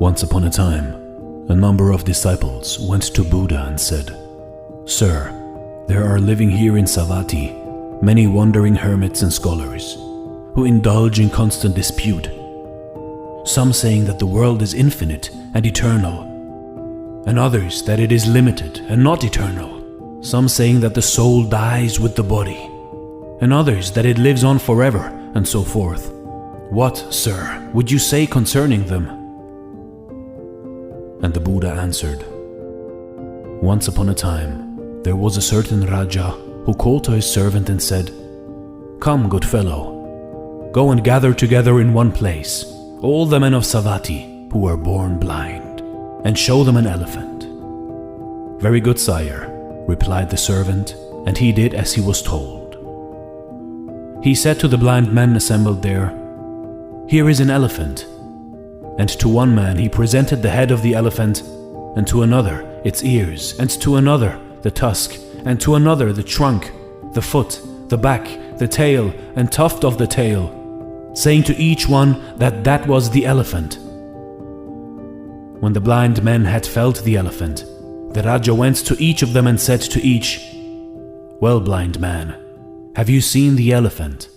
Once upon a time, a number of disciples went to Buddha and said, "Sir, there are living here in Savatthi many wandering hermits and scholars who indulge in constant dispute, some saying that the world is infinite and eternal, and others that it is limited and not eternal, some saying that the soul dies with the body, and others that it lives on forever, and so forth. What, sir, would you say concerning them?" And the Buddha answered, "Once upon a time, there was a certain Raja who called to his servant and said, 'Come, good fellow, go and gather together in one place all the men of Savatthi who were born blind, and show them an elephant.' 'Very good, sire,' replied the servant, and he did as he was told. He said to the blind men assembled there, 'Here is an elephant.' And to one man he presented the head of the elephant, and to another its ears, and to another the tusk, and to another the trunk, the foot, the back, the tail, and tuft of the tail, saying to each one that that was the elephant. When the blind men had felt the elephant, the Raja went to each of them and said to each, 'Well, blind man, have you seen the elephant?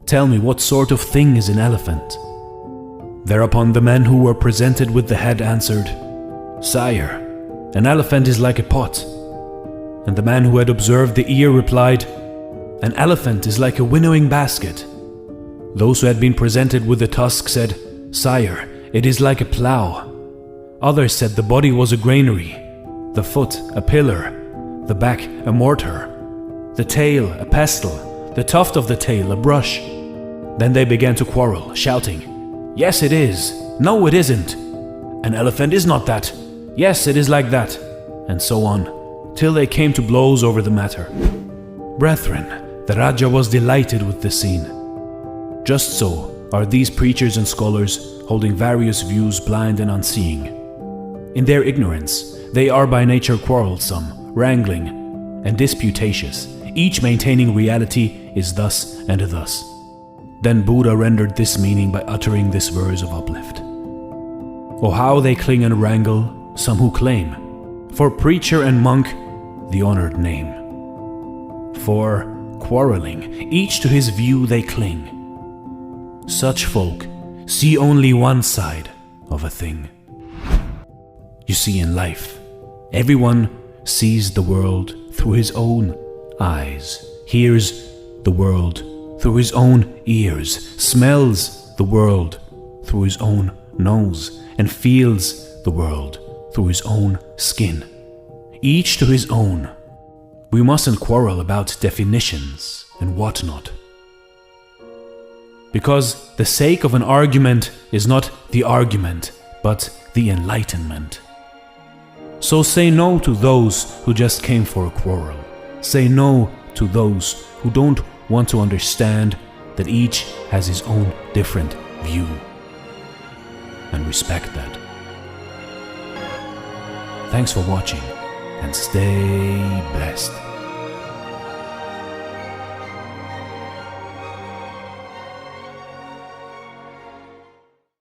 Tell me what sort of thing is an elephant?' Thereupon the men who were presented with the head answered, 'Sire, an elephant is like a pot.' And the man who had observed the ear replied, 'An elephant is like a winnowing basket.' Those who had been presented with the tusk said, 'Sire, it is like a plough.' Others said the body was a granary, the foot a pillar, the back a mortar, the tail a pestle, the tuft of the tail a brush. Then they began to quarrel, shouting, 'Yes, it is. No, it isn't. An elephant is not that. Yes, it is like that.' And so on, till they came to blows over the matter. Brethren, the Raja was delighted with the scene. Just so are these preachers and scholars holding various views blind and unseeing. In their ignorance, they are by nature quarrelsome, wrangling, and disputatious, each maintaining reality is thus and thus. Then Buddha rendered this meaning by uttering this verse of uplift. Oh, how they cling and wrangle, some who claim, for preacher and monk the honored name. For, quarreling, each to his view they cling. Such folk see only one side of a thing. You see, in life, everyone sees the world through his own eyes, hears the world through his own ears, smells the world through his own nose, and feels the world through his own skin. Each to his own. We mustn't quarrel about definitions and whatnot. Because the sake of an argument is not the argument, but the enlightenment. So say no to those who just came for a quarrel. Say no to those who don't want to understand that each has his own different view. And respect that. Thanks for watching, and stay blessed.